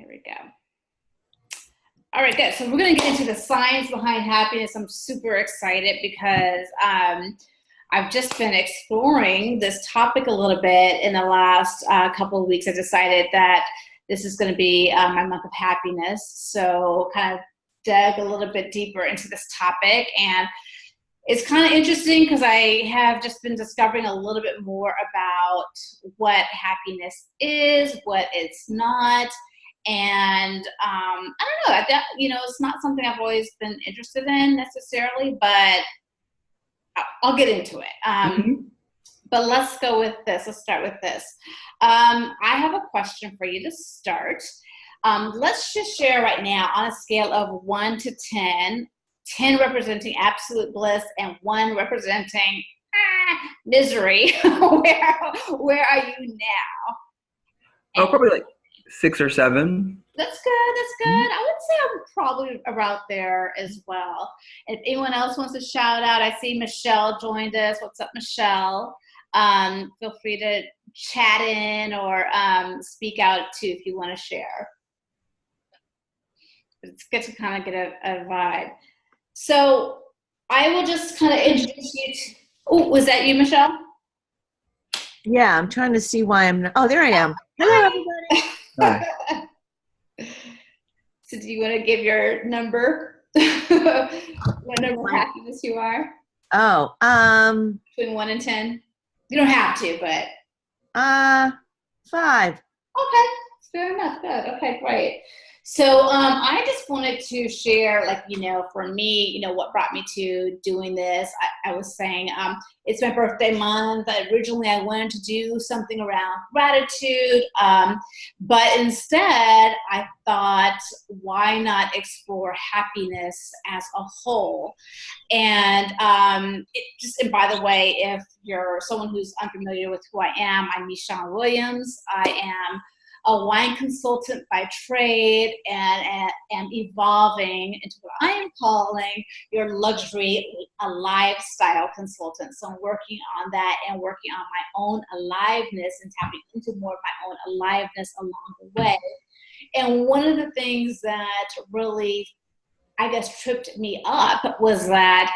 we go. All right, good. So we're going to get into the science behind happiness. I'm super excited because I've just been exploring this topic a little bit in the last couple of weeks. I decided that this is going to be my month of happiness. So kind of dug a little bit deeper into this topic. And it's kind of interesting because I have just been discovering a little bit more about what happiness is, what it's not. And I don't know, it's not something I've always been interested in necessarily, but I'll get into it. But let's go with this. Let's start with this. I have a question for you to start. Let's just share right now on a scale of 1 to 10, 10 representing absolute bliss and 1 representing misery. Where are you now? Oh, probably like 6 or 7. That's good. That's good. I would say I'm probably around there as well. If anyone else wants to shout out, I see Michelle joined us. What's up, Michelle? Feel free to chat in or speak out too if you want to share. It's good to kind of get a vibe. So I will just kind of introduce you to, oh, was that you, Michelle? Yeah, I'm trying to see why I'm not, oh, there I am. Hello, everybody. Hi. So do you want to give your number? What number of happiness you are? Oh, Between 1 and 10? You don't have to, but. 5. Okay, fair enough. Good. Okay, great. So I just wanted to share, for me, what brought me to doing this. I was saying it's my birthday month. Originally, I wanted to do something around gratitude, but instead, I thought, why not explore happiness as a whole? And and by the way, if you're someone who's unfamiliar with who I am, I'm Michelle Williams. I am a wine consultant by trade and am evolving into what I am calling your luxury lifestyle consultant. So I'm working on that and working on my own aliveness and tapping into more of my own aliveness along the way. And one of the things that really, I guess, tripped me up was that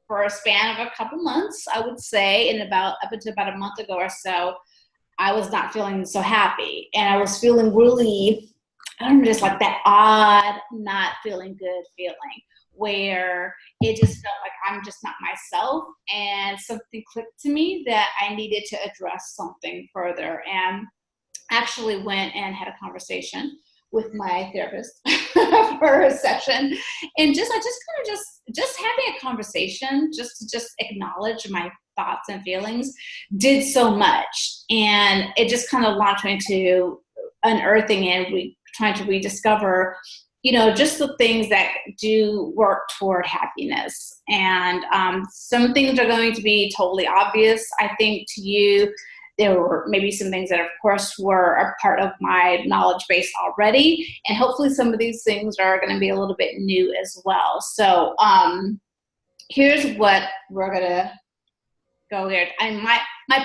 for a span of a couple months, I would say, up until about a month ago or so, I was not feeling so happy. And I was feeling really, just like that odd, not feeling good feeling, where it just felt like I'm just not myself. And something clicked to me that I needed to address something further. And actually went and had a conversation with my therapist for a session, and just having a conversation, just acknowledge my thoughts and feelings, did so much, and it just kind of launched me into unearthing and trying to rediscover, just the things that do work toward happiness. And some things are going to be totally obvious, I think, to you. There were maybe some things that, of course, were a part of my knowledge base already. And hopefully some of these things are going to be a little bit new as well. So here's what we're going to go here. And my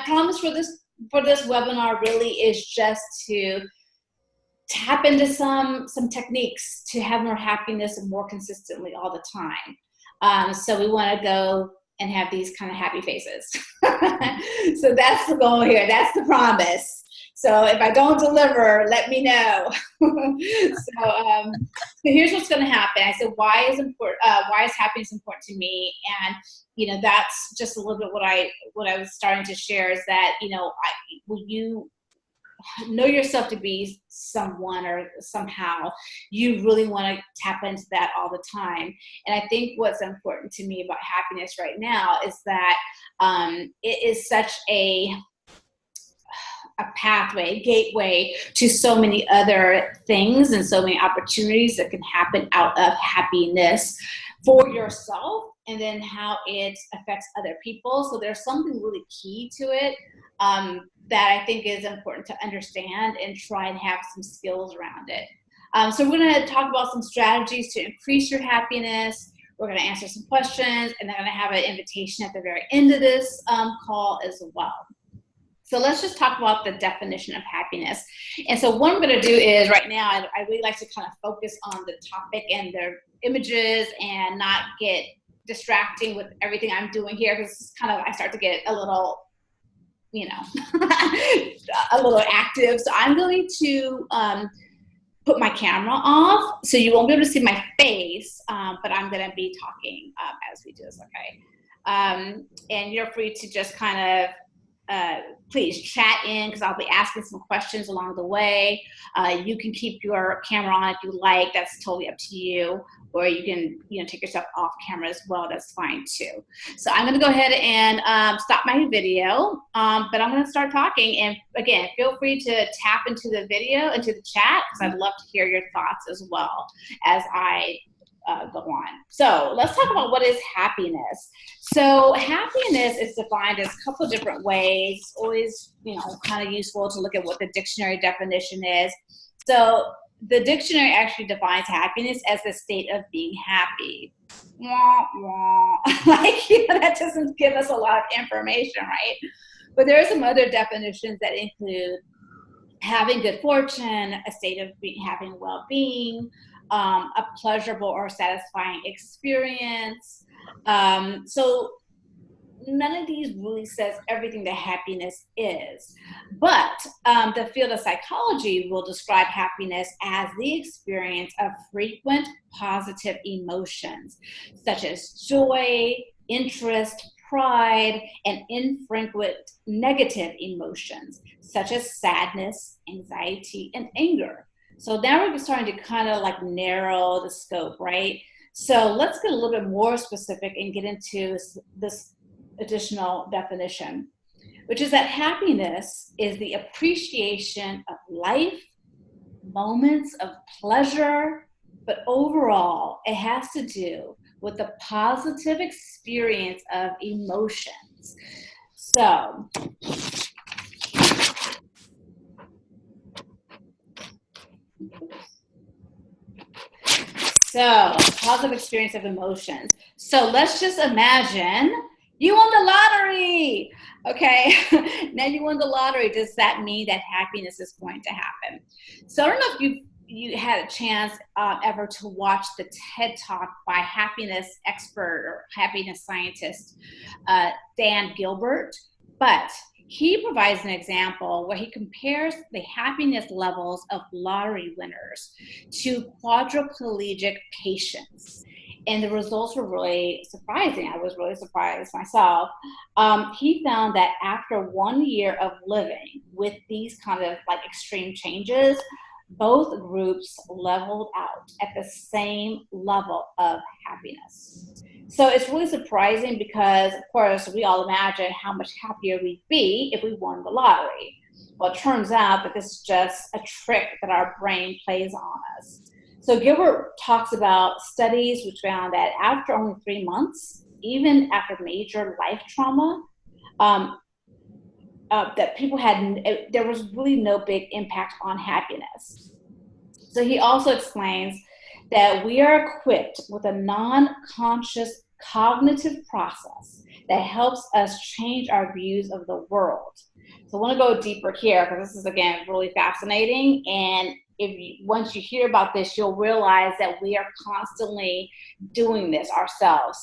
promise for this webinar really is just to tap into some techniques to have more happiness and more consistently all the time. So we want to go and have these kind of happy faces. So that's the goal here. That's the promise. So if I don't deliver, let me know. So here's what's going to happen. I said, why is happiness important to me? And that's just a little bit what I was starting to share is that when you know yourself to be someone or somehow, you really want to tap into that all the time. And I think what's important to me about happiness right now is that it is such a pathway, gateway to so many other things and so many opportunities that can happen out of happiness for yourself, and then how it affects other people. So there's something really key to it that I think is important to understand and try and have some skills around it. So we're going to talk about some strategies to increase your happiness. We're going to answer some questions, and then I'm going to have an invitation at the very end of this call as well. So let's just talk about the definition of happiness. And so what I'm going to do is right now, I really like to kind of focus on the topic and the images and not get distracting with everything I'm doing here, because kind of I start to get a little, you know, a little active. So I'm going to put my camera off, so you won't be able to see my face, but I'm going to be talking as we do this, okay? And you're free to just kind of please chat in, because I'll be asking some questions along the way. You can keep your camera on if you like. That's totally up to you. Or you can, you know, take yourself off camera as well. That's fine too. So I'm going to go ahead and stop my video, but I'm going to start talking. And again, feel free to tap into the video, into the chat, because I'd love to hear your thoughts as well as I go on. So let's talk about what is happiness. So happiness is defined as a couple of different ways. Always, you know, kind of useful to look at what the dictionary definition is. So the dictionary actually defines happiness as the state of being happy. Wah, wah. Like, you know, that doesn't give us a lot of information, right? But there are some other definitions that include having good fortune, a state of having well-being, a pleasurable or satisfying experience. So none of these really says everything that happiness is, but the field of psychology will describe happiness as the experience of frequent positive emotions, such as joy, interest, pride, and infrequent negative emotions, such as sadness, anxiety, and anger. So now we're starting to kind of like narrow the scope, right? So let's get a little bit more specific and get into this additional definition, which is that happiness is the appreciation of life, moments of pleasure, but overall it has to do with the positive experience of emotions. So positive experience of emotions. So let's just imagine you won the lottery. Okay, now you won the lottery. Does that mean that happiness is going to happen? So I don't know if you had a chance ever to watch the TED Talk by happiness expert or happiness scientist Dan Gilbert, but he provides an example where he compares the happiness levels of lottery winners to quadriplegic patients. And the results were really surprising. I was really surprised myself. He found that after 1 year of living with these kind of like extreme changes, both groups leveled out at the same level of happiness. So it's really surprising because, of course, we all imagine how much happier we'd be if we won the lottery. Well, it turns out that this is just a trick that our brain plays on us. So Gilbert talks about studies which found that after only 3 months, even after major life trauma, that people there was really no big impact on happiness. So he also explains that we are equipped with a non-conscious cognitive process that helps us change our views of the world. So I want to go deeper here because this is, again, really fascinating. And once you hear about this, you'll realize that we are constantly doing this ourselves.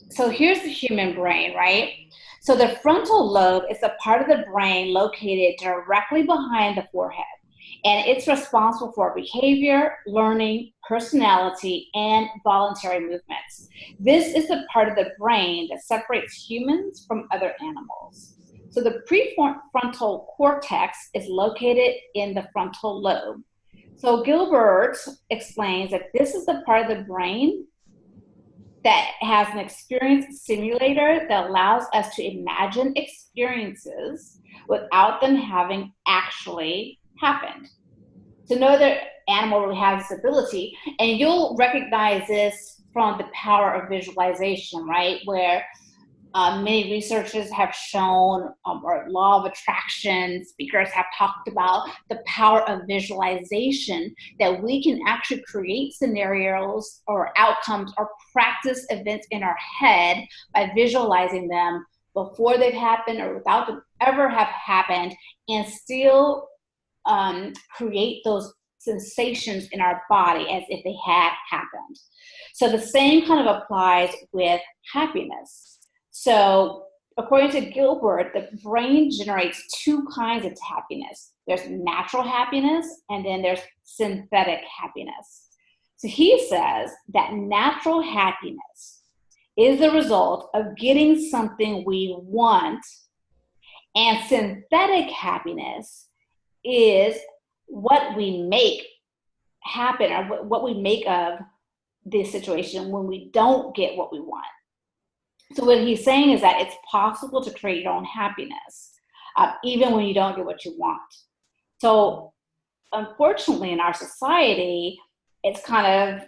So here's the human brain, right? So the frontal lobe is a part of the brain located directly behind the forehead, and it's responsible for behavior, learning, personality, and voluntary movements. This is the part of the brain that separates humans from other animals. So the prefrontal cortex is located in the frontal lobe. So Gilbert explains that this is the part of the brain that has an experience simulator that allows us to imagine experiences without them having actually happened. So no other animal really has this ability, and you'll recognize this from the power of visualization, right? Where many researchers have shown, or law of attraction speakers have talked about the power of visualization, that we can actually create scenarios or outcomes or practice events in our head by visualizing them before they've happened or without them ever have happened, and still create those sensations in our body as if they had happened. So the same kind of applies with happiness. So according to Gilbert, the brain generates two kinds of happiness. There's natural happiness, and then there's synthetic happiness. So he says that natural happiness is the result of getting something we want, and synthetic happiness is what we make happen, or what we make of the situation when we don't get what we want. So what he's saying is that it's possible to create your own happiness, even when you don't get what you want. So unfortunately in our society, it's kind of,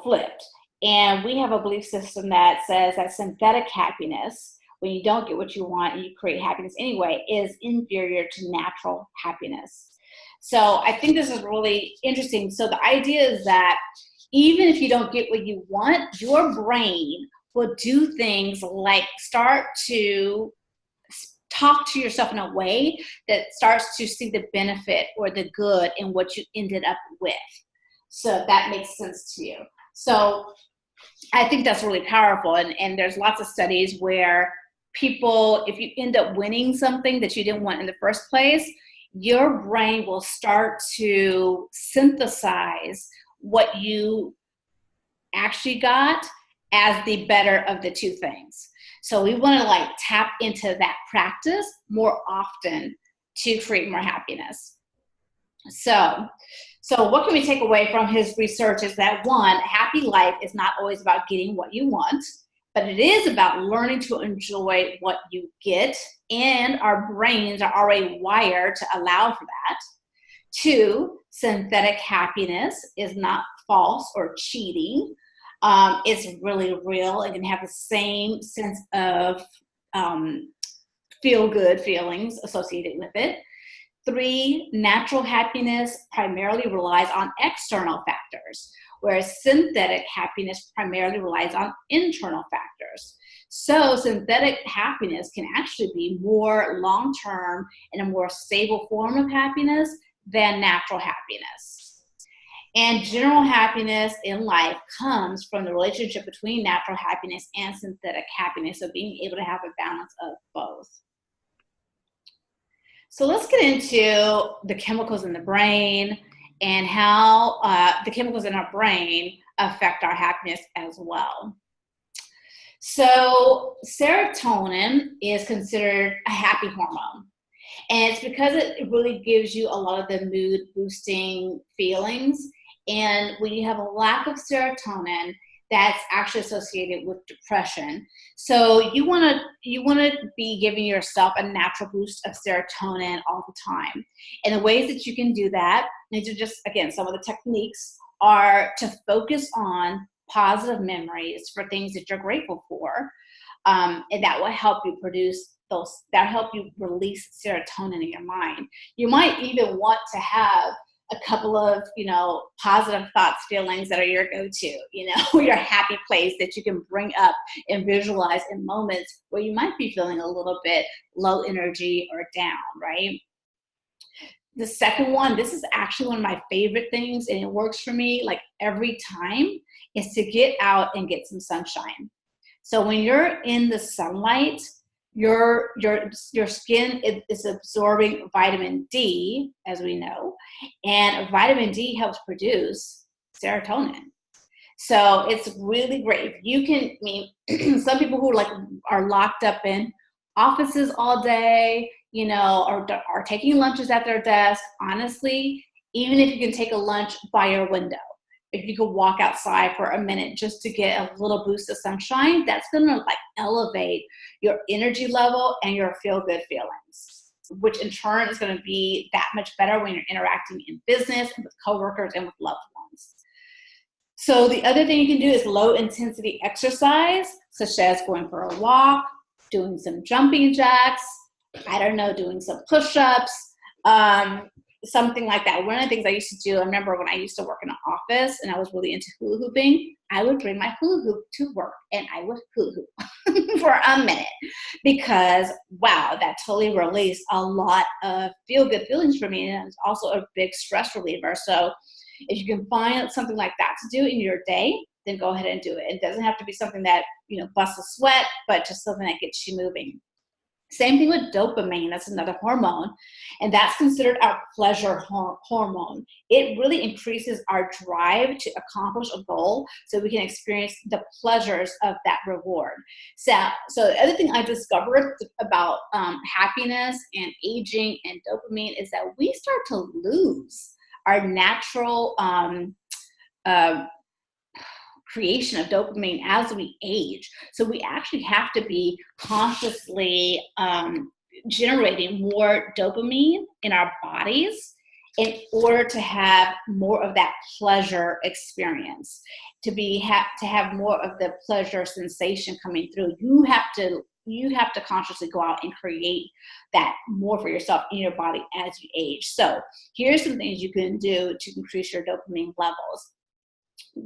flipped. And we have a belief system that says that synthetic happiness, when you don't get what you want and you create happiness anyway, is inferior to natural happiness. So I think this is really interesting. So the idea is that even if you don't get what you want, your brain will do things like start to talk to yourself in a way that starts to see the benefit or the good in what you ended up with. So that makes sense to you. So I think that's really powerful. And there's lots of studies where people, if you end up winning something that you didn't want in the first place, your brain will start to synthesize what you actually got as the better of the two things. So we want to tap into that practice more often to create more happiness. So what can we take away from his research is that, one, a happy life is not always about getting what you want, but it is about learning to enjoy what you get, and our brains are already wired to allow for that. Two, synthetic happiness is not false or cheating. It's really real and can have the same sense of feel-good feelings associated with it. Three, natural happiness primarily relies on external factors, whereas synthetic happiness primarily relies on internal factors. So synthetic happiness can actually be more long-term and a more stable form of happiness than natural happiness. And general happiness in life comes from the relationship between natural happiness and synthetic happiness, so being able to have a balance of both. So let's get into the chemicals in the brain and how the chemicals in our brain affect our happiness as well. So serotonin is considered a happy hormone. And it's because it really gives you a lot of the mood boosting feelings. And when you have a lack of serotonin, that's actually associated with depression. So you want to be giving yourself a natural boost of serotonin all the time. And the ways that you can do that, these are just, again, some of the techniques, are to focus on positive memories for things that you're grateful for. And that will help you help you release serotonin in your mind. You might even want to have a couple of, positive thoughts, feelings that are your go-to, your happy place that you can bring up and visualize in moments where you might be feeling a little bit low energy or down, right? The second one, this is actually one of my favorite things, and it works for me every time, is to get out and get some sunshine. So when you're in the sunlight, your skin is absorbing vitamin D, as we know, and vitamin D helps produce serotonin. So it's really great. You can, some people who are locked up in offices all day, or are taking lunches at their desk, honestly, even if you can take a lunch by your window, if you could walk outside for a minute just to get a little boost of sunshine, that's going to elevate your energy level and your feel-good feelings, which in turn is going to be that much better when you're interacting in business and with coworkers and with loved ones. So the other thing you can do is low-intensity exercise, such as going for a walk, doing some jumping jacks, doing some push-ups, something like that. One of the things I used to do, I remember when I used to work in an office and I was really into hula hooping, I would bring my hula hoop to work and I would hula hoop for a minute because, wow, that totally released a lot of feel-good feelings for me. And it's also a big stress reliever. So if you can find something like that to do in your day, then go ahead and do it. It doesn't have to be something that, busts a sweat, but just something that gets you moving. Same thing with dopamine. That's another hormone, and that's considered our pleasure hormone. It really increases our drive to accomplish a goal so we can experience the pleasures of that reward. So the other thing I discovered about happiness and aging and dopamine is that we start to lose our natural creation of dopamine as we age. So we actually have to be consciously generating more dopamine in our bodies in order to have more of that pleasure experience. To have more of the pleasure sensation coming through, you have to consciously go out and create that more for yourself in your body as you age. So here's some things you can do to increase your dopamine levels.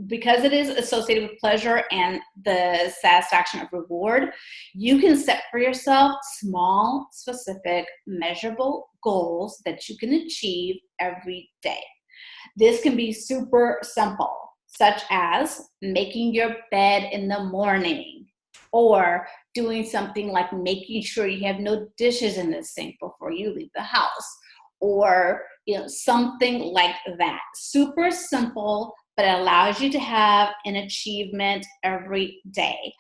Because it is associated with pleasure and the satisfaction of reward, you can set for yourself small, specific, measurable goals that you can achieve every day. This can be super simple, such as making your bed in the morning, or doing something like making sure you have no dishes in the sink before you leave the house, or something like that. Super simple, but it allows you to have an achievement every day.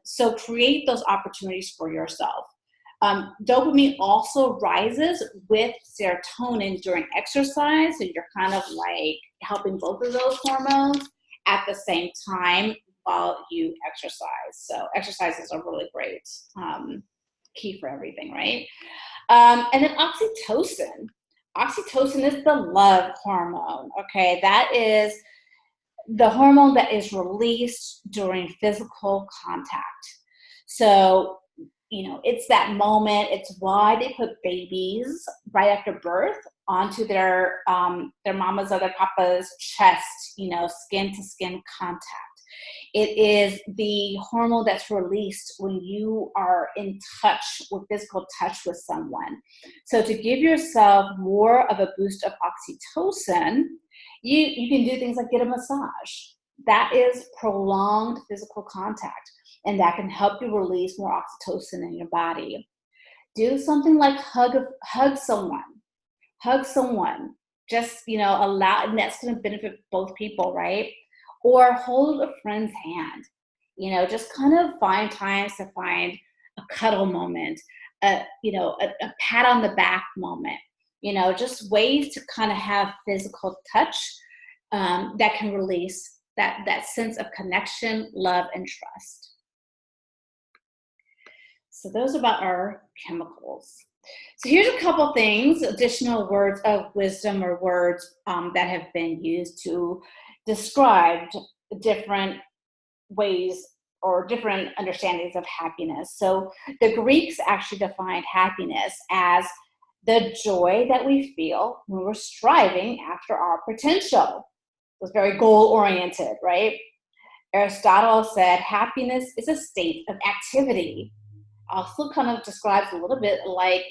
So create those opportunities for yourself. Dopamine also rises with serotonin during exercise, so you're kind of like helping both of those hormones at the same time while you exercise. So exercises are really great, key for everything, right? And then oxytocin. Oxytocin is the love hormone, okay? That is the hormone that is released during physical contact. So, it's that moment. It's why they put babies right after birth onto their mama's or their papa's chest, skin to skin contact. It is the hormone that's released when you are in touch with physical touch with someone. So to give yourself more of a boost of oxytocin, you can do things like get a massage. That is prolonged physical contact, and that can help you release more oxytocin in your body. Do something like hug someone. Hug someone. Just, allow, and that's going to benefit both people, right? Or hold a friend's hand. Just kind of find times to find a cuddle moment, a pat on the back moment, just ways to kind of have physical touch that can release that sense of connection, love, and trust. So those are about our chemicals. So here's a couple things, additional words of wisdom or words that have been used to describe different ways or different understandings of happiness. So the Greeks actually defined happiness as the joy that we feel when we're striving after our potential. It was very goal-oriented, right? Aristotle said happiness is a state of activity. Also kind of describes a little bit like,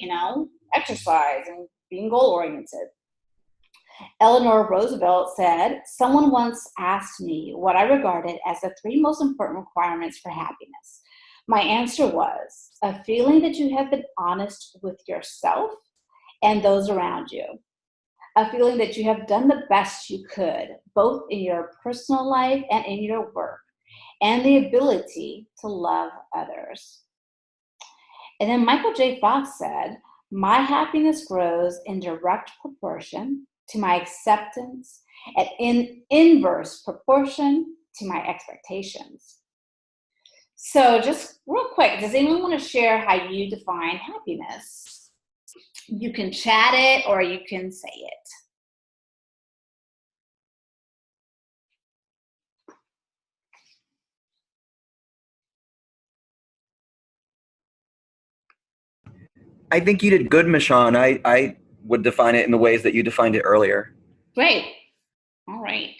exercise and being goal-oriented. Eleanor Roosevelt said, someone once asked me what I regarded as the 3 most important requirements for happiness. My answer was a feeling that you have been honest with yourself and those around you. A feeling that you have done the best you could, both in your personal life and in your work, and the ability to love others. And then Michael J. Fox said, my happiness grows in direct proportion to my acceptance and in inverse proportion to my expectations. So just real quick, does anyone want to share how you define happiness? You can chat it or you can say it. I think you did good, Michonne. I would define it in the ways that you defined it earlier. Great. All right.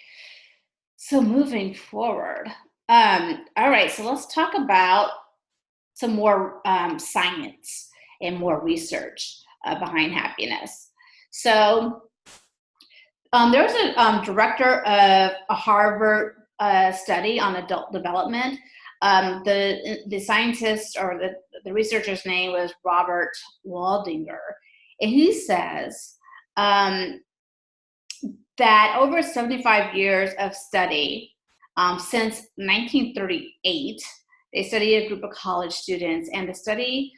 So moving forward. All right. So let's talk about some more science and more research behind happiness. So there was a director of a Harvard study on adult development. The scientist or the researcher's name was Robert Waldinger, and he says that over 75 years of study, since 1938, they studied a group of college students, and the study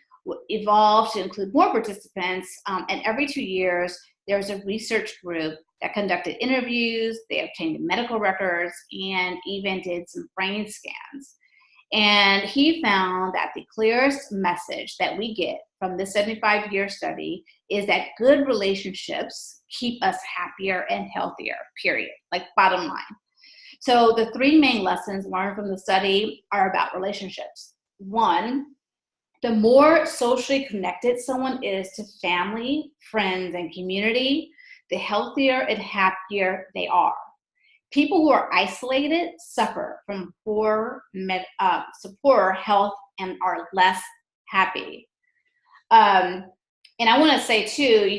evolved to include more participants, and every 2 years, there was a research group that conducted interviews, they obtained medical records, and even did some brain scans. And he found that the clearest message that we get from this 75-year study is that good relationships keep us happier and healthier, period, like bottom line. So the 3 main lessons learned from the study are about relationships. 1, the more socially connected someone is to family, friends, and community, the healthier and happier they are. People who are isolated suffer from poor health and are less happy. And I want to say too,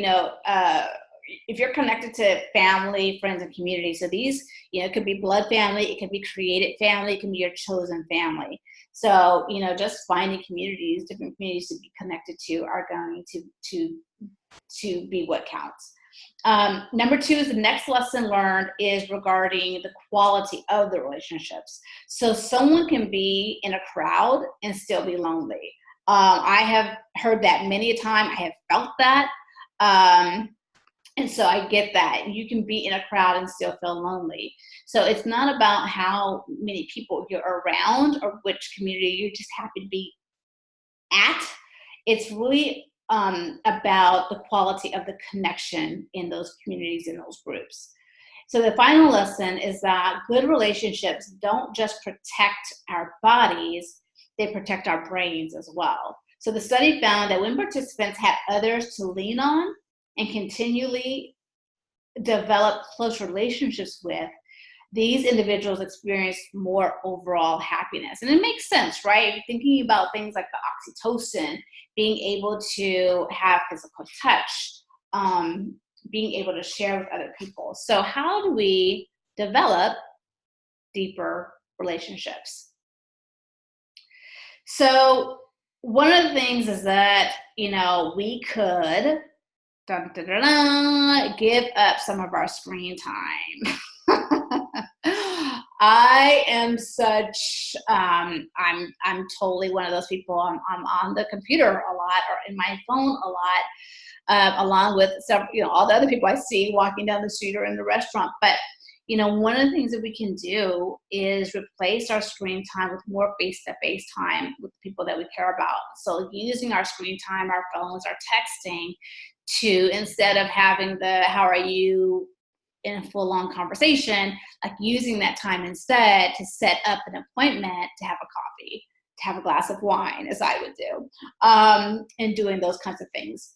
if you're connected to family, friends, and community, so these, it could be blood family, it could be created family, it can be your chosen family. So, just finding communities, different communities to be connected to are going to be what counts. Number 2 is the next lesson learned is regarding the quality of the relationships. So someone can be in a crowd and still be lonely. I have heard that many a time. I have felt that. And so I get that. You can be in a crowd and still feel lonely. So it's not about how many people you're around or which community you just happen to be at. It's really about the quality of the connection in those communities, in those groups. So the final lesson is that good relationships don't just protect our bodies, they protect our brains as well. So the study found that when participants had others to lean on and continually develop close relationships with, these individuals experience more overall happiness. And it makes sense, right? Thinking about things like the oxytocin, being able to have physical touch, being able to share with other people. So how do we develop deeper relationships? So one of the things is that, we could give up some of our screen time. I am such, I'm totally one of those people. I'm on the computer a lot or in my phone a lot, along with several, all the other people I see walking down the street or in the restaurant. But, one of the things that we can do is replace our screen time with more face-to-face time with the people that we care about. So using our screen time, our phones, our texting to, instead of having the, how are you, in a full-on conversation, like using that time instead to set up an appointment to have a coffee, to have a glass of wine, as I would do, and doing those kinds of things.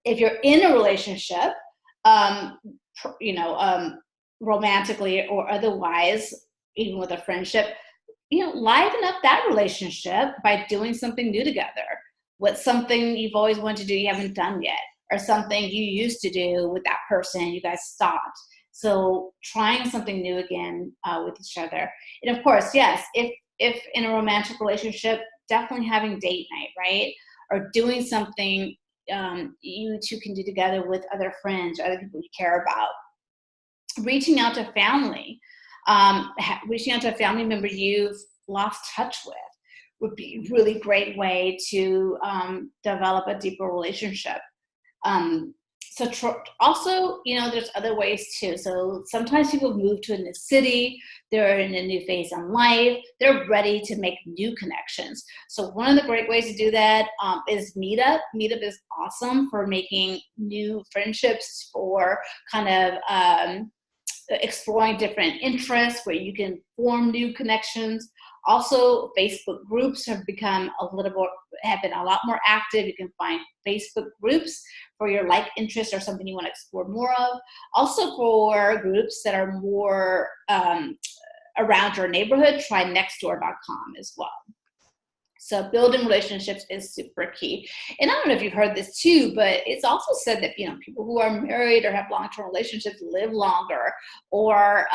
If you're in a relationship, romantically or otherwise, even with a friendship, liven up that relationship by doing something new together. What's something you've always wanted to do you haven't done yet? Or something you used to do with that person, you guys stopped. So trying something new again with each other. And of course, yes, if in a romantic relationship, definitely having date night, right? Or doing something you two can do together with other friends or other people you care about. Reaching out to family, reaching out to a family member you've lost touch with would be a really great way to develop a deeper relationship. Also, there's other ways too. So sometimes people move to a new city, they're in a new phase in life, they're ready to make new connections. So one of the great ways to do that is Meetup. Meetup is awesome for making new friendships, for kind of exploring different interests where you can form new connections. Also, Facebook groups have become have been a lot more active. You can find Facebook groups for your interest or something you want to explore more of. Also, for groups that are more around your neighborhood, try nextdoor.com as well. So building relationships is super key. And I don't know if you've heard this too, but it's also said that, people who are married or have long-term relationships live longer. Or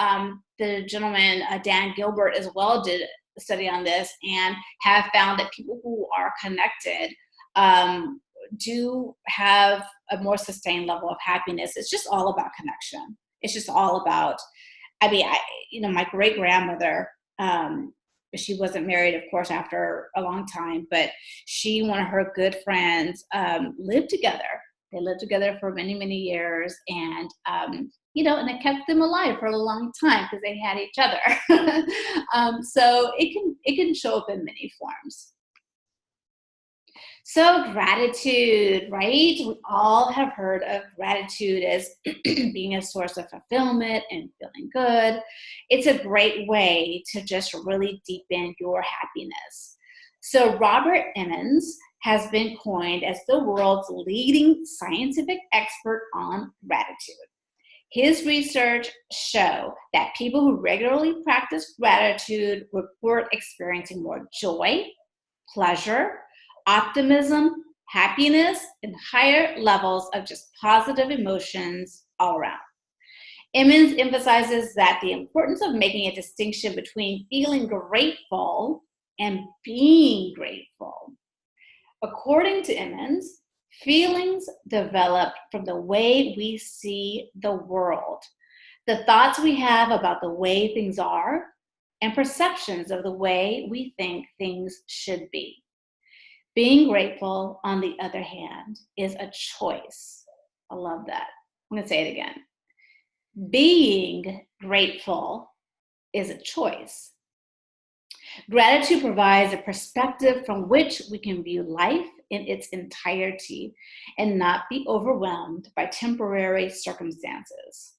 the gentleman, Dan Gilbert, as well did a study on this and have found that people who are connected do have a more sustained level of happiness. It's just all about connection. It's just all about, my great-grandmother, she wasn't married, of course, after a long time, but she and one of her good friends lived together. They lived together for many, many years, and and it kept them alive for a long time because they had each other. So it can show up in many forms. So gratitude, right? We all have heard of gratitude as being a source of fulfillment and feeling good. It's a great way to just really deepen your happiness. So Robert Emmons has been coined as the world's leading scientific expert on gratitude. His research show that people who regularly practice gratitude report experiencing more joy, pleasure, optimism, happiness, and higher levels of just positive emotions all around. Emmons emphasizes that the importance of making a distinction between feeling grateful and being grateful. According to Emmons, feelings develop from the way we see the world, the thoughts we have about the way things are, and perceptions of the way we think things should be. Being grateful, on the other hand, is a choice. I love that. I'm going to say it again. Being grateful is a choice. Gratitude provides a perspective from which we can view life in its entirety and not be overwhelmed by temporary circumstances.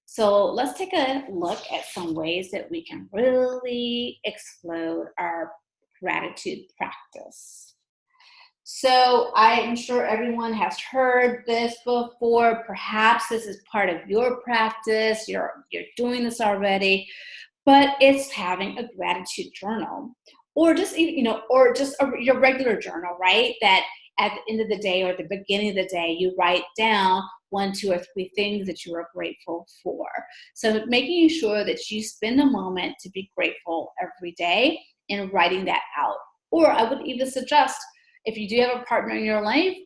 So let's take a look at some ways that we can really explode our gratitude practice. So I'm sure everyone has heard this before. Perhaps this is part of your practice. You're doing this already, but it's having a gratitude journal, or just your regular journal, right? That at the end of the day or at the beginning of the day, you write down 1, 2, or 3 things that you are grateful for. So making sure that you spend a moment to be grateful every day and writing that out. Or I would even suggest, if you do have a partner in your life,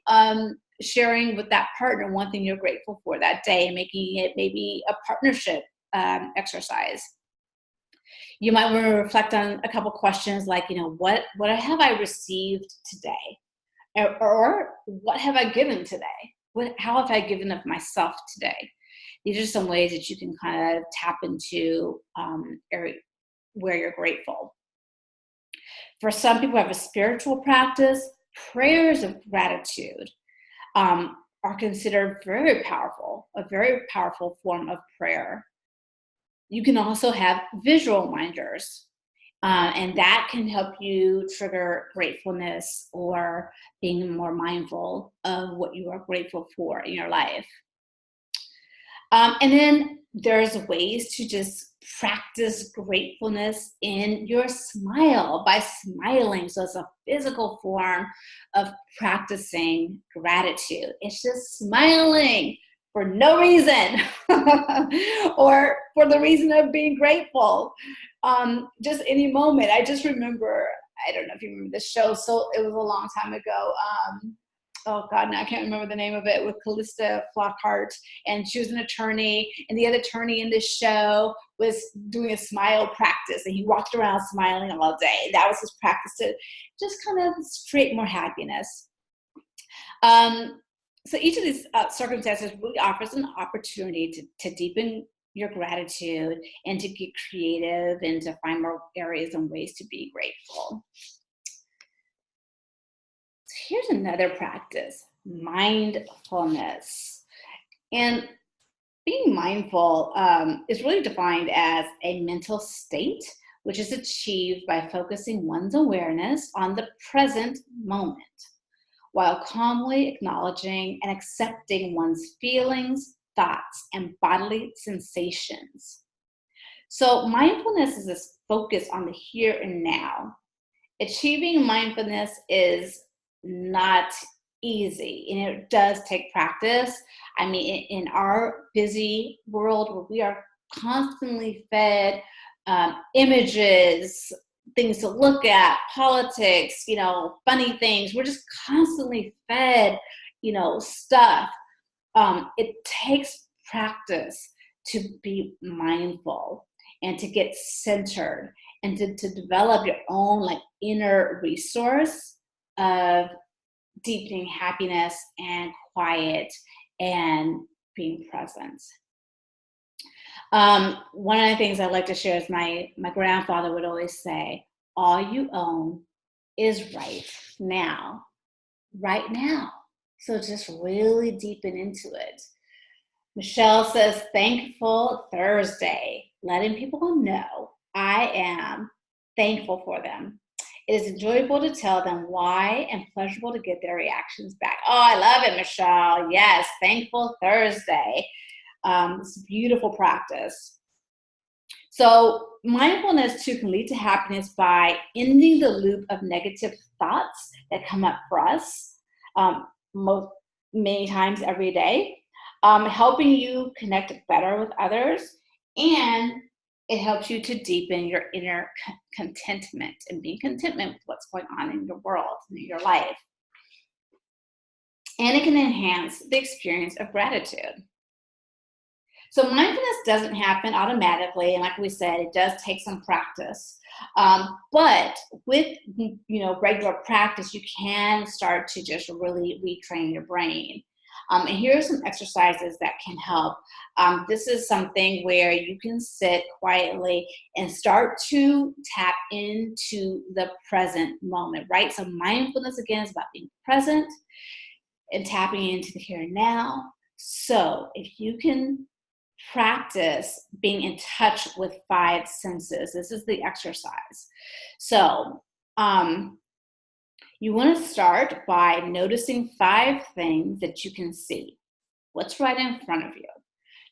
sharing with that partner one thing you're grateful for that day and making it maybe a partnership exercise. You might want to reflect on a couple questions like, what have I received today? Or what have I given today? How have I given of myself today? These are some ways that you can kind of tap into where you're grateful. For some people who have a spiritual practice, prayers of gratitude are considered very powerful, a very powerful form of prayer. You can also have visual reminders, and that can help you trigger gratefulness or being more mindful of what you are grateful for in your life. And then there's ways to just practice gratefulness in your smile by smiling. So it's a physical form of practicing gratitude. It's just smiling for no reason or for the reason of being grateful. Just any moment. I just remember, I don't know if you remember this show, so it was a long time ago. Oh God, now I can't remember the name of it, with Callista Flockhart, and she was an attorney, and the other attorney in this show was doing a smile practice, and he walked around smiling all day. That was his practice to just kind of create more happiness. So each of these circumstances really offers an opportunity to deepen your gratitude and to get creative and to find more areas and ways to be grateful. Here's another practice, mindfulness. And being mindful is really defined as a mental state which is achieved by focusing one's awareness on the present moment, while calmly acknowledging and accepting one's feelings, thoughts, and bodily sensations. So mindfulness is this focus on the here and now. Achieving mindfulness is not easy, and it does take practice. I mean, in our busy world where we are constantly fed images, things to look at, politics, funny things, we're just constantly fed, stuff. It takes practice to be mindful and to get centered and to develop your own inner resource of deepening happiness and quiet and being present. One of the things I like to share is my grandfather would always say, all you own is right now. Right now. So just really deepen into it. Michelle says, thankful Thursday, letting people know I am thankful for them. It is enjoyable to tell them why and pleasurable to get their reactions back. Oh, I love it, Michelle. Yes, thankful Thursday. It's a beautiful practice. So mindfulness too can lead to happiness by ending the loop of negative thoughts that come up for us many times every day, helping you connect better with others, and it helps you to deepen your inner contentment and being contentment with what's going on in your world, in your life. And it can enhance the experience of gratitude. So mindfulness doesn't happen automatically, and like we said, it does take some practice. But with regular practice, you can start to just really retrain your brain. And here are some exercises that can help. This is something where you can sit quietly and start to tap into the present moment, right? So mindfulness, again, is about being present and tapping into the here and now. So if you can practice being in touch with 5 senses, this is the exercise. So you want to start by noticing 5 things that you can see. What's right in front of you?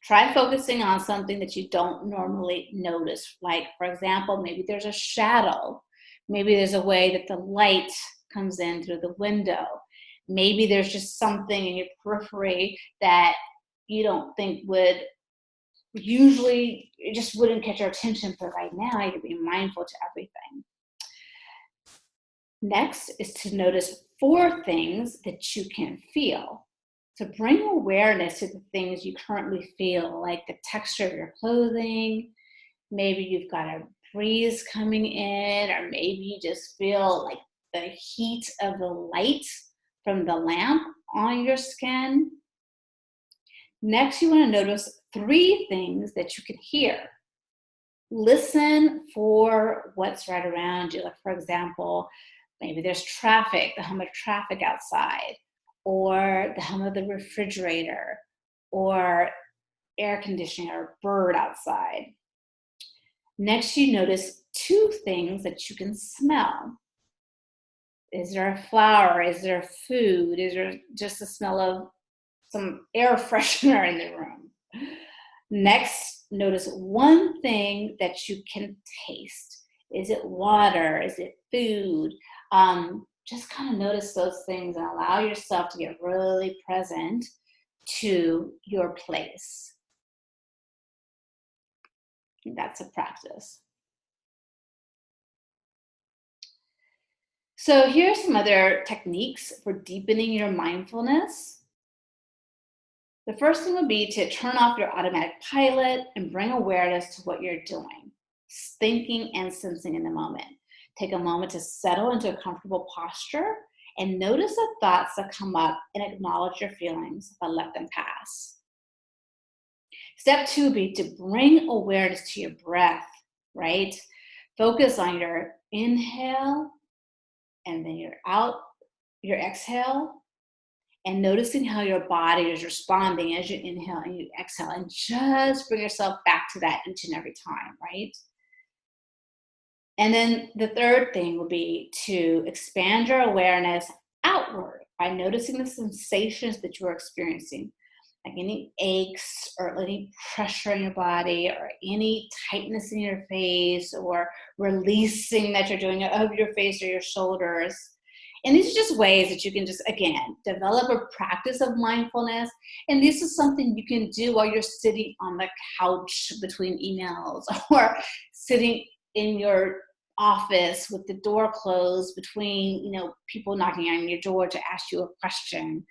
Try focusing on something that you don't normally notice. Like, for example, maybe there's a shadow. Maybe there's a way that the light comes in through the window. Maybe there's just something in your periphery that you don't think would usually, it just wouldn't catch your attention, but right now you can be mindful to everything. Next is to notice 4 things that you can feel. To bring awareness to the things you currently feel, like the texture of your clothing, maybe you've got a breeze coming in, or maybe you just feel like the heat of the light from the lamp on your skin. Next, you want to notice 3 things that you can hear. Listen for what's right around you. Like, for example, maybe there's traffic, the hum of traffic outside, or the hum of the refrigerator, or air conditioning, or a bird outside. Next, you notice 2 things that you can smell. Is there a flower? Is there food? Is there just the smell of some air freshener in the room? Next, notice 1 thing that you can taste. Is it water? Is it food? Just kind of notice those things and allow yourself to get really present to your place. That's a practice. So here's some other techniques for deepening your mindfulness. The first thing would be to turn off your automatic pilot and bring awareness to what you're doing, thinking and sensing in the moment. Take a moment to settle into a comfortable posture and notice the thoughts that come up and acknowledge your feelings, but let them pass. Step 2 would be to bring awareness to your breath, right? Focus on your inhale and then your exhale, and noticing how your body is responding as you inhale and you exhale, and just bring yourself back to that each and every time, right? And then the third thing would be to expand your awareness outward by noticing the sensations that you're experiencing, like any aches or any pressure in your body or any tightness in your face or releasing that you're doing over your face or your shoulders. And these are just ways that you can just, again, develop a practice of mindfulness. And this is something you can do while you're sitting on the couch between emails or sitting in your office with the door closed between, people knocking on your door to ask you a question,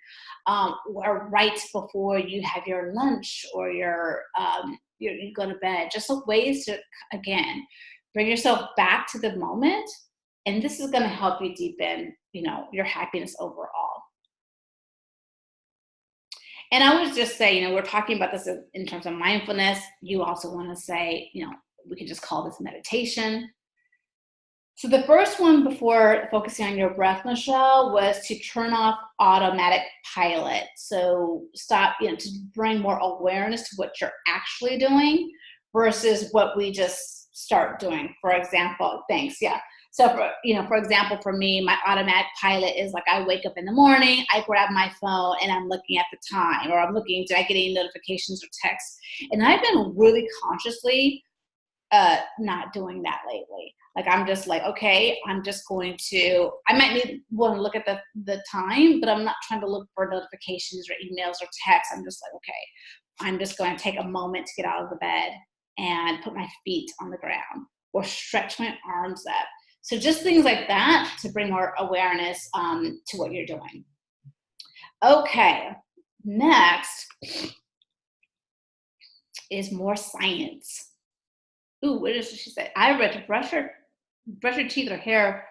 or right before you have your lunch or you go to bed. Just ways to, again, bring yourself back to the moment. And this is going to help you deepen, your happiness overall. And I would just say, we're talking about this in terms of mindfulness. You also want to say, we can just call this meditation. So the first one before focusing on your breath, Michelle, was to turn off automatic pilot. So stop, to bring more awareness to what you're actually doing versus what we just start doing. For example, thanks, yeah. So for example, for me, my automatic pilot is like I wake up in the morning, I grab my phone and I'm looking at the time, or I'm looking, did I get any notifications or texts? And I've been really consciously not doing that lately. Like I'm just like, okay, I'm just going to, I might want to look at the time, but I'm not trying to look for notifications or emails or texts. I'm just like, okay, I'm just going to take a moment to get out of the bed and put my feet on the ground or stretch my arms up. So just things like that to bring more awareness to what you're doing. Okay, next is more science. Ooh, what does she say? I read to brush your teeth or hair.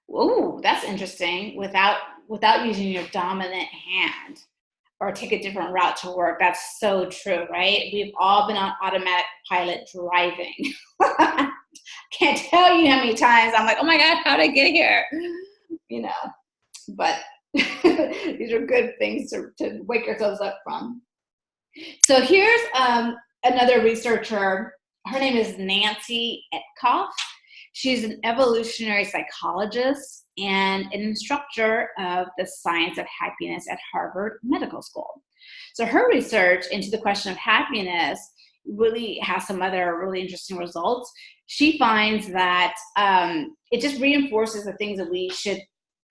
Ooh, that's interesting. Without using your dominant hand, or take a different route to work. That's so true, right? We've all been on automatic pilot driving. Can't tell you how many times I'm like, oh my God, how did I get here? But these are good things to wake yourselves up from. So here's another researcher. Her name is Nancy Etkoff. She's an evolutionary psychologist and an instructor of the science of happiness at Harvard Medical School. So her research into the question of happiness really has some other really interesting results. She finds that it just reinforces the things that we should,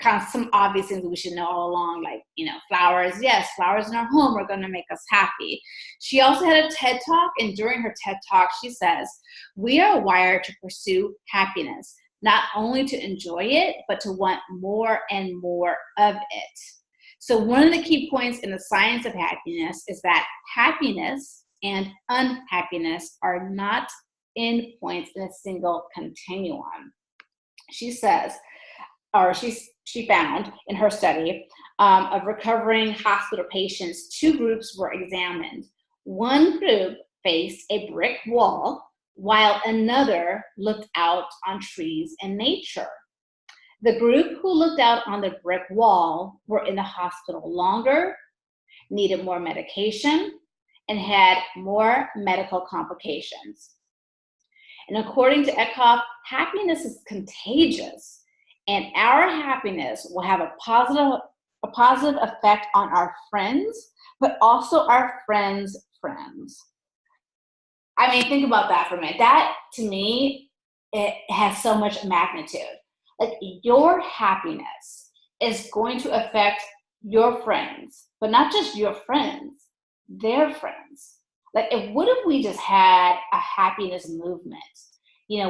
kind of some obvious things that we should know all along, like, flowers. Yes, flowers in our home are going to make us happy. She also had a TED Talk, and during her TED Talk, she says, we are wired to pursue happiness, not only to enjoy it, but to want more and more of it. So one of the key points in the science of happiness is that happiness and unhappiness are not endpoints in a single continuum. She says, or she found in her study of recovering hospital patients, two groups were examined. One group faced a brick wall, while another looked out on trees and nature. The group who looked out on the brick wall were in the hospital longer, needed more medication, and had more medical complications. And according to Etkoff, happiness is contagious, and our happiness will have a positive effect on our friends, but also our friends' friends. I mean, think about that for a minute. That, to me, it has so much magnitude. Like, your happiness is going to affect your friends, but not just your friends, their friends. Like, what if we just had a happiness movement,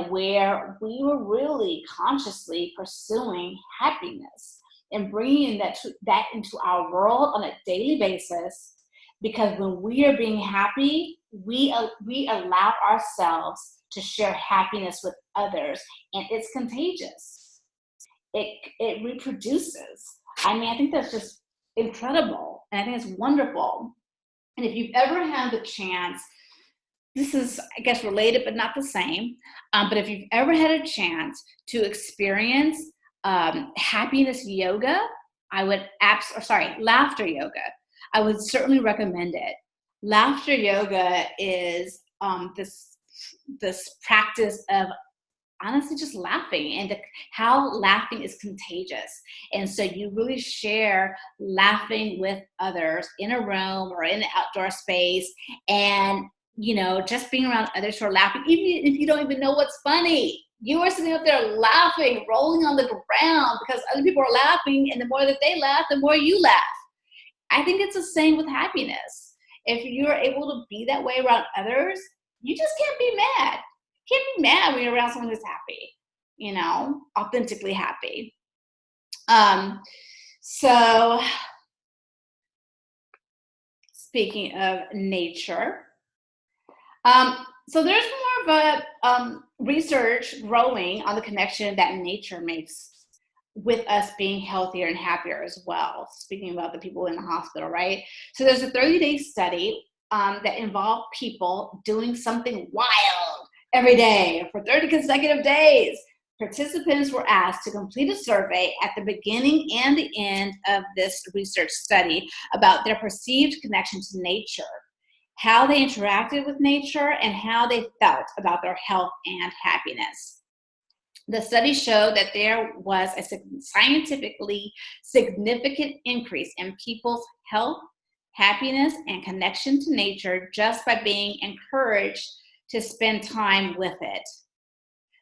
where we were really consciously pursuing happiness and bringing that into our world on a daily basis? Because when we are being happy, we allow ourselves to share happiness with others, and it's contagious. It reproduces. I mean, I think that's just incredible, and I think it's wonderful. And if you've ever had the chance, this is, I guess, related but not the same, but if you've ever had a chance to experience happiness yoga, laughter yoga, I would certainly recommend it. Laughter yoga is this practice of honestly just laughing, and how laughing is contagious. And so you really share laughing with others in a room or in an outdoor space, and just being around others who are laughing, even if you don't even know what's funny. You are sitting up there laughing, rolling on the ground because other people are laughing, and the more that they laugh, the more you laugh. I think it's the same with happiness. If you're able to be that way around others, you just can't be mad. You can't be mad when you're around someone who's happy, authentically happy. So speaking of nature, so there's more of a research growing on the connection that nature makes with us being healthier and happier as well. Speaking about the people in the hospital, right? So there's a 30-day study that involved people doing something wild every day for 30 consecutive days. Participants were asked to complete a survey at the beginning and the end of this research study about their perceived connection to nature, how they interacted with nature, and how they felt about their health and happiness. The study showed that there was a scientifically significant increase in people's health, happiness, and connection to nature just by being encouraged to spend time with it.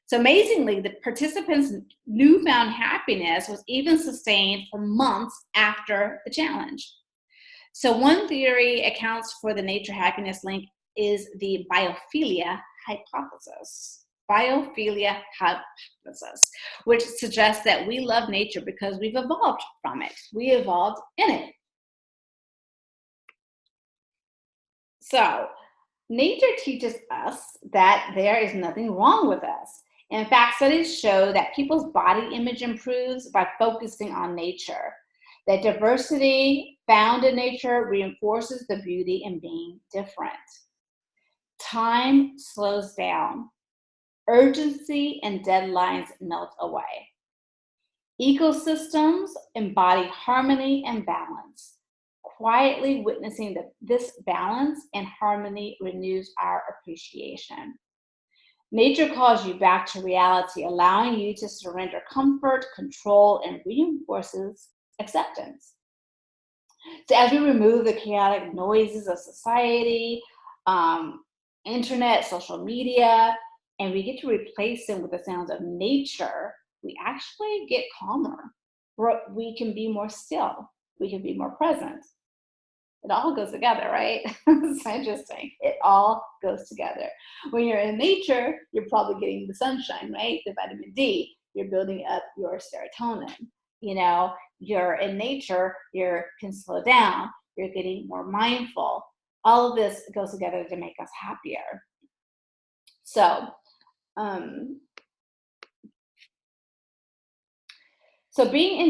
So amazingly, the participants' newfound happiness was even sustained for months after the challenge. So one theory accounts for the nature happiness link is the biophilia hypothesis. Biophilia hypothesis, which suggests that we love nature because we've evolved from it. We evolved in it. So nature teaches us that there is nothing wrong with us. In fact, studies show that people's body image improves by focusing on nature. That diversity found in nature reinforces the beauty in being different. Time slows down. Urgency and deadlines melt away. Ecosystems embody harmony and balance. Quietly witnessing this balance and harmony renews our appreciation. Nature calls you back to reality, allowing you to surrender comfort, control, and reinforces acceptance. So as we remove the chaotic noises of society, internet, social media, and we get to replace them with the sounds of nature, we actually get calmer. We can be more still. We can be more present. It all goes together, right? It's interesting. It all goes together. When you're in nature, you're probably getting the sunshine, right? The vitamin D. You're building up your serotonin. You're in nature, you can slow down. You're getting more mindful. All of this goes together to make us happier. So, being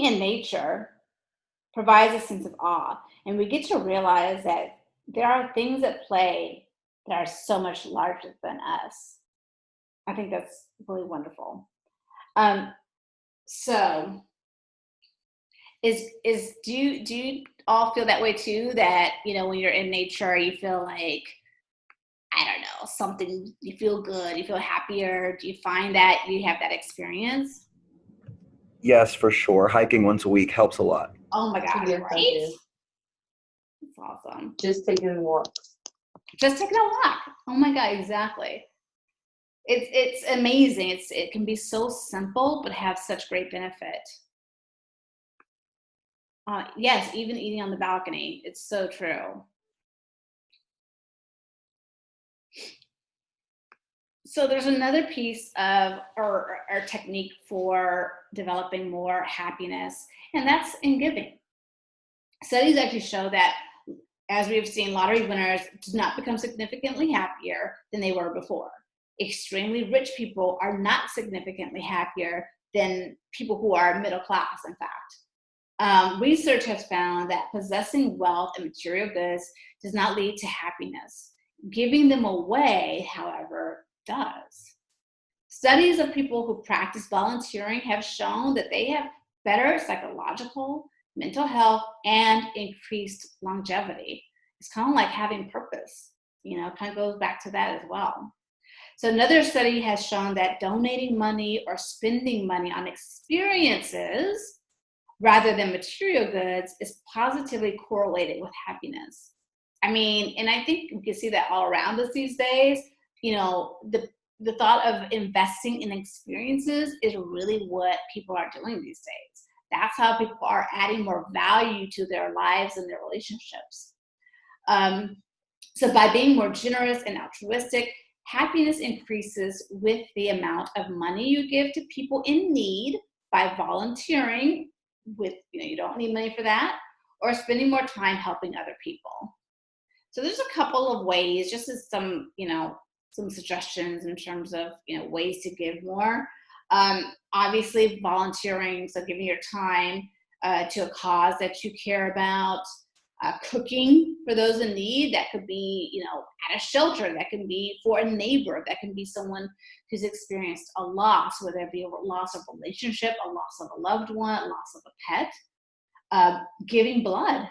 in nature provides a sense of awe, and we get to realize that there are things at play that are so much larger than us. I think that's really wonderful. So do you all feel that way too? That when you're in nature, you feel like, I don't know, something, you feel good, you feel happier. Do you find that you have that experience? Yes, for sure. Hiking once a week helps a lot. Oh my God, Yes, I right? do. That's awesome. Just taking walks. Just taking a walk. Oh my God, exactly. It's amazing. It can be so simple, but have such great benefit. Yes, even eating on the balcony. It's so true. So there's another piece of our technique for developing more happiness, and that's in giving. Studies actually show that, as we've seen, lottery winners do not become significantly happier than they were before. Extremely rich people are not significantly happier than people who are middle class, in fact. Research has found that possessing wealth and material goods does not lead to happiness. Giving them away, however, does. Studies of people who practice volunteering have shown that they have better psychological, mental health, and increased longevity. It's kind of like having purpose. kind of goes back to that as well. So another study has shown that donating money or spending money on experiences rather than material goods is positively correlated with happiness. I mean, and I think we can see that all around us these days. The thought of investing in experiences is really what people are doing these days. That's how people are adding more value to their lives and their relationships. So by being more generous and altruistic, happiness increases with the amount of money you give to people in need by volunteering with, you don't need money for that, or spending more time helping other people. So there's a couple of ways, just as some suggestions in terms of, ways to give more. Obviously volunteering, so giving your time to a cause that you care about. Cooking for those in need, that could be, at a shelter, that can be for a neighbor, that can be someone who's experienced a loss, whether it be a loss of relationship, a loss of a loved one, a loss of a pet. Giving blood,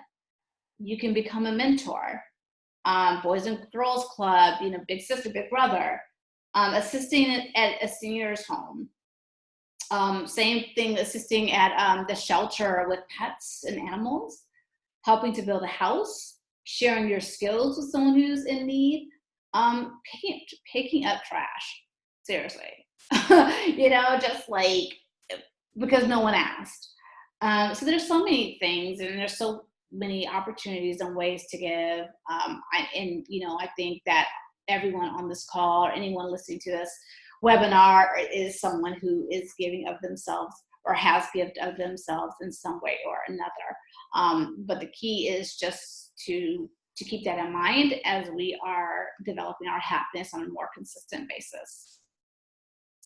you can become a mentor. Boys and Girls Club, big sister, big brother. Assisting at a senior's home. Same thing, assisting at the shelter with pets and animals. Helping to build a house, sharing your skills with someone who's in need, picking up trash, seriously, just like, because no one asked. So there's so many things, and there's so many opportunities and ways to give. I think that everyone on this call or anyone listening to this webinar is someone who is giving of themselves or has given of themselves in some way or another. But the key is just to keep that in mind as we are developing our happiness on a more consistent basis.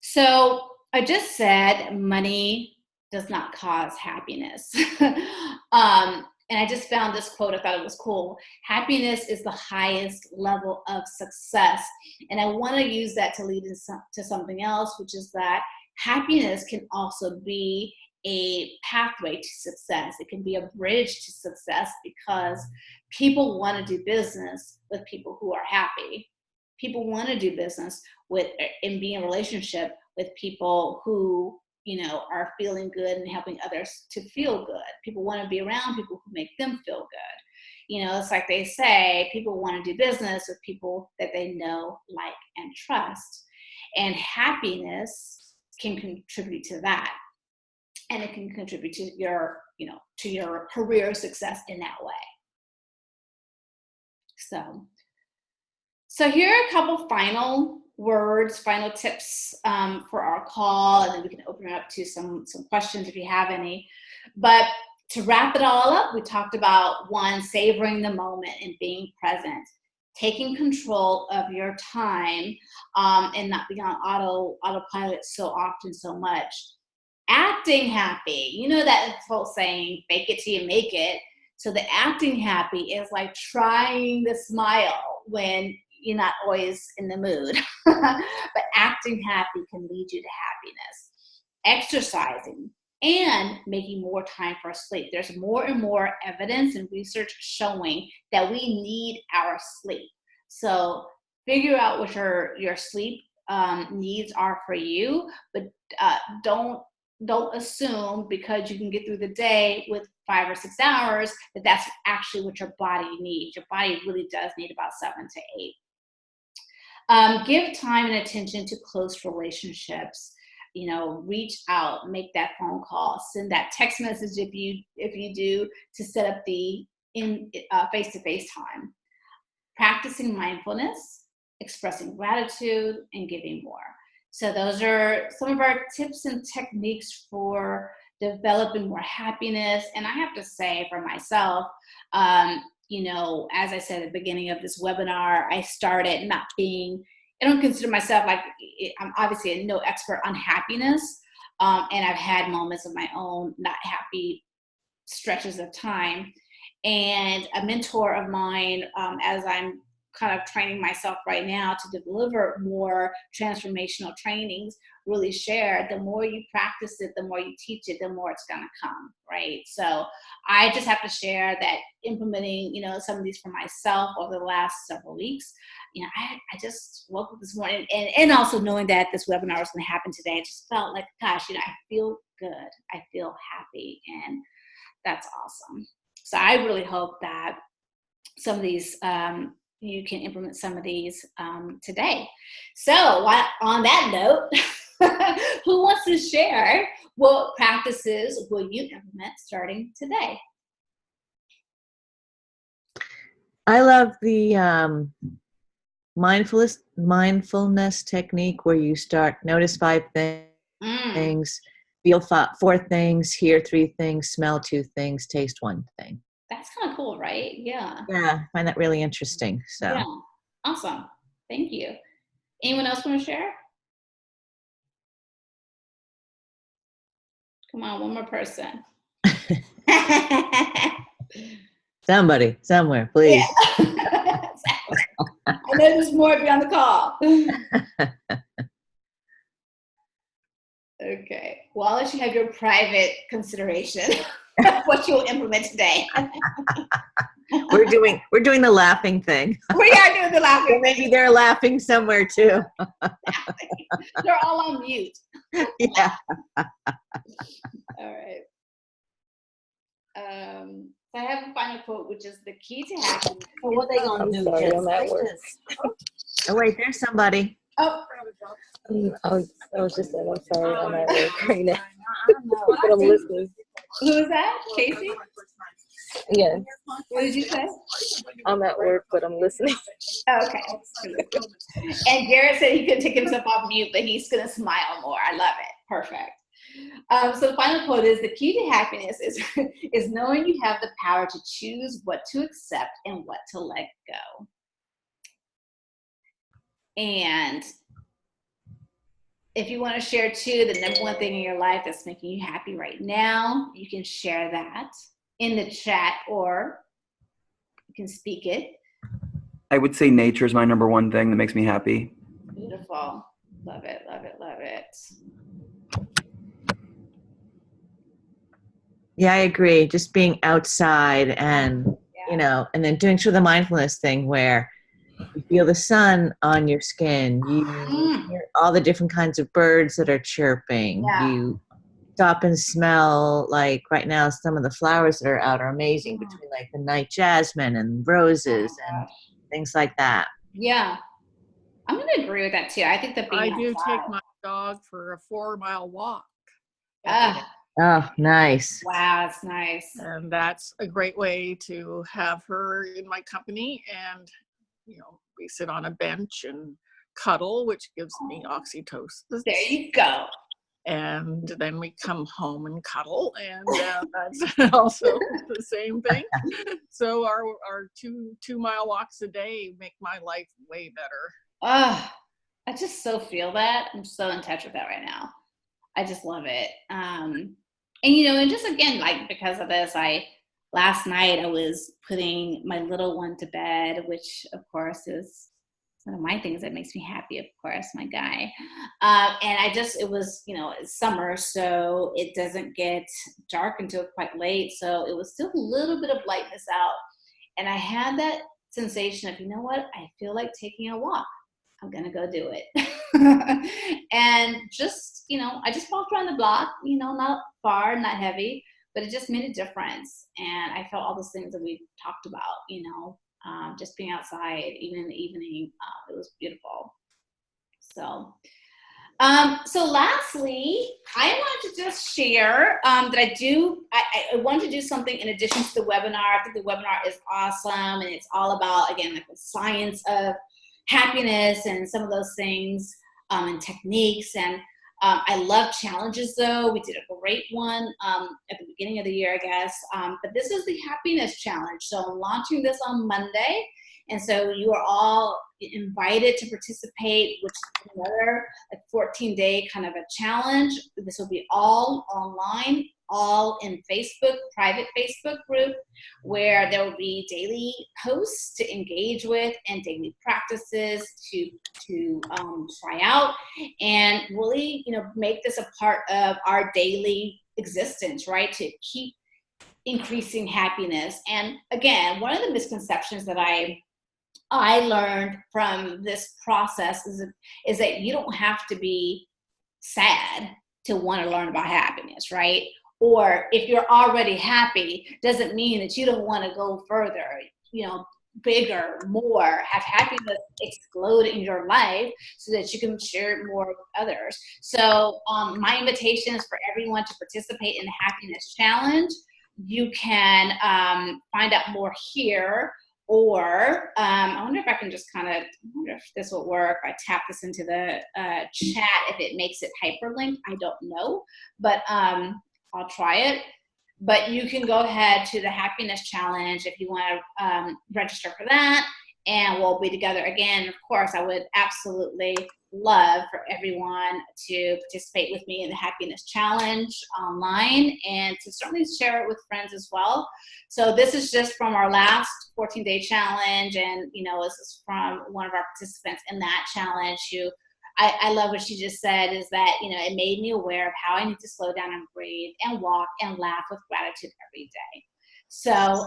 So I just said money does not cause happiness. And I just found this quote, I thought it was cool. Happiness is the highest level of success. And I want to use that to lead to something else, which is that happiness can also be a pathway to success. It can be a bridge to success because people want to do business with people who are happy. People want to do business and be in a relationship with people who, are feeling good and helping others to feel good. People want to be around people who make them feel good. It's like they say, people want to do business with people that they know, like, and trust. And happiness can contribute to that. And it can contribute to your, to your career success in that way. So here are a couple final tips for our call, and then we can open it up to some questions if you have any. But to wrap it all up, we talked about 1, savoring the moment and being present, taking control of your time, and not being on autopilot so often, so much. Acting happy, that whole saying, fake it till you make it. So the acting happy is like trying to smile when you're not always in the mood. But acting happy can lead you to happiness. Exercising and making more time for sleep. There's more and more evidence and research showing that we need our sleep. So figure out what your sleep needs are for you, but don't assume because you can get through the day with 5 or 6 hours that that's actually what your body needs. Your body really does need about 7 to 8. Give time and attention to close relationships. Reach out, make that phone call, send that text message if you do, to set up the face-to-face time. Practicing mindfulness, expressing gratitude, and giving more. So those are some of our tips and techniques for developing more happiness. And I have to say for myself, as I said at the beginning of this webinar, I started I don't consider myself I'm obviously no expert on happiness. And I've had moments of my own not happy stretches of time. And a mentor of mine, as I'm kind of training myself right now to deliver more transformational trainings, really share, the more you practice it, the more you teach it, the more it's going to come, right? So I just have to share that implementing, some of these for myself over the last several weeks. I just woke up this morning and also knowing that this webinar was going to happen today, I just felt like, gosh, I feel good. I feel happy, and that's awesome. So I really hope that some of these, you can implement some of these today. So on that note, who wants to share what practices will you implement starting today? I love the mindfulness technique where you notice 5 things, feel 4 things, hear 3 things, smell 2 things, taste 1 thing. That's kind of cool, right? Yeah. Yeah, I find that really interesting. So. Yeah, awesome. Thank you. Anyone else want to share? Come on, one more person. Somebody, somewhere, please. Yeah. I know there's more of you on the call. Okay. Well, I'll let you have your private consideration of what you'll implement today. We're doing the laughing thing. We are doing the laughing. So maybe they're laughing somewhere too. They're all on mute. Yeah. All right. So I have a final quote, which is the key to happiness. Well, what they gonna do? Sorry, I'm at work. Oh wait, there's somebody. Oh, I was just saying, I'm sorry, I'm at work right now. I don't know. But I'm listening. who is that? Casey? Yes, What did you say? I'm at work, but I'm listening. Okay. And Garrett said he couldn't take himself off mute, but he's going to smile more. I love it. Perfect. So the final quote is, the key to happiness is knowing you have the power to choose what to accept and what to let go. And if you want to share too, the number one thing in your life that's making you happy right now, you can share that in the chat or you can speak it. I would say nature is my number one thing that makes me happy. Beautiful. Love it, love it, love it. Yeah, I agree. Just being outside and, and then doing sort of the mindfulness thing where you feel the sun on your skin. You hear all the different kinds of birds that are chirping. Yeah. You stop and smell, like right now, some of the flowers that are out are amazing, between like the night jasmine and roses and things like that. Yeah. I'm going to agree with that too. I think that being I do outside. take my dog for a 4-mile walk. Oh, nice. Wow, that's nice. And that's a great way to have her in my company. And, we sit on a bench and cuddle, which gives me oxytocin. There you go. And then we come home and cuddle, and that's also the same thing. So our 2-mile walks a day make my life way better. I just so feel that. I'm so in touch with that right now. I just love it. And just again, like because of this, last night I was putting my little one to bed, which of course is one of my things that makes me happy, of course, my guy. And it was, it's summer, so it doesn't get dark until quite late. So it was still a little bit of lightness out. And I had that sensation of, you know what, I feel like taking a walk. I'm going to go do it. And just, I just walked around the block, not far, not heavy, but it just made a difference. And I felt all those things that we talked about, just being outside, even in the evening, it was beautiful. So lastly, I wanted to just share that I wanted to do something in addition to the webinar. I think the webinar is awesome, and it's all about, again, like the science of happiness and some of those things and techniques. And I love challenges, though. We did a great one at the beginning of the year, I guess. But this is the happiness challenge. So I'm launching this on Monday. And so you are all invited to participate, which is another 14-day kind of a challenge. This will be all online all in Facebook, private Facebook group, where there will be daily posts to engage with and daily practices to try out, and really, make this a part of our daily existence, right? To keep increasing happiness. And again, one of the misconceptions that I learned from this process is that you don't have to be sad to want to learn about happiness, right? Or if you're already happy, doesn't mean that you don't want to go further, bigger, more, have happiness explode in your life so that you can share it more with others. So my invitation is for everyone to participate in the Happiness Challenge. You can find out more here, or I wonder if I can just I wonder if this will work. If I tap this into the chat, if it makes it hyperlinked, I don't know, but I'll try it. But you can go ahead to the Happiness Challenge if you want to register for that, and we'll be together again. Of course, I would absolutely love for everyone to participate with me in the Happiness Challenge online, and to certainly share it with friends as well. So this is just from our last 14-day challenge, and this is from one of our participants in that challenge who I love what she just said, is that, it made me aware of how I need to slow down and breathe and walk and laugh with gratitude every day. So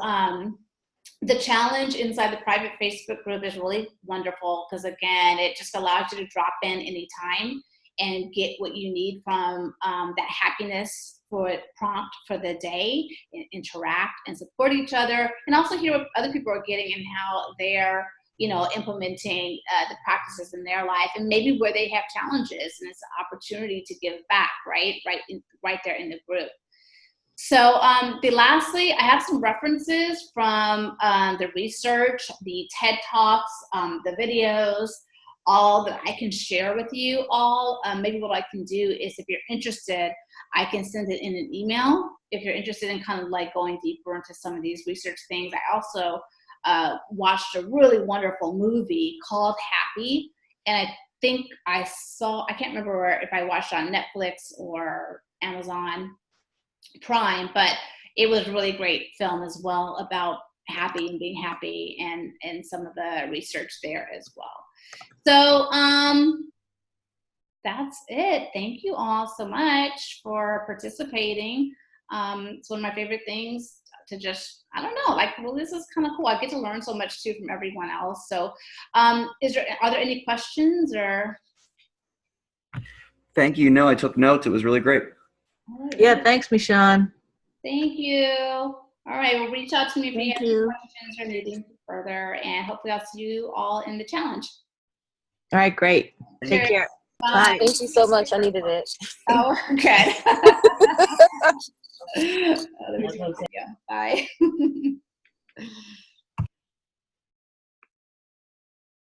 the challenge inside the private Facebook group is really wonderful because, again, it just allows you to drop in anytime and get what you need from that happiness prompt for the day, and interact and support each other, and also hear what other people are getting and how they're implementing the practices in their life, and maybe where they have challenges, and it's an opportunity to give back, right there in the group. So lastly, I have some references from the research, the TED Talks, the videos, all that I can share with you all. Maybe what I can do is, if you're interested, I can send it in an email. If you're interested in kind of like going deeper into some of these research things. I also watched a really wonderful movie called Happy, and I think I can't remember if I watched it on Netflix or Amazon Prime, but it was a really great film as well about happy and being happy, and some of the research there as well. So that's it. Thank you all so much for participating. It's one of my favorite things to just, I don't know, this is kind of cool. I get to learn so much too from everyone else. So are there any questions or? Thank you. No, I took notes. It was really great. Yeah, thanks, Michonne. Thank you. All right, well, reach out to me if you have any questions or needing further, and hopefully I'll see you all in the challenge. All right, great. Take care. Bye. Thank you so much. I needed it. Oh, okay. Let me see. Bye.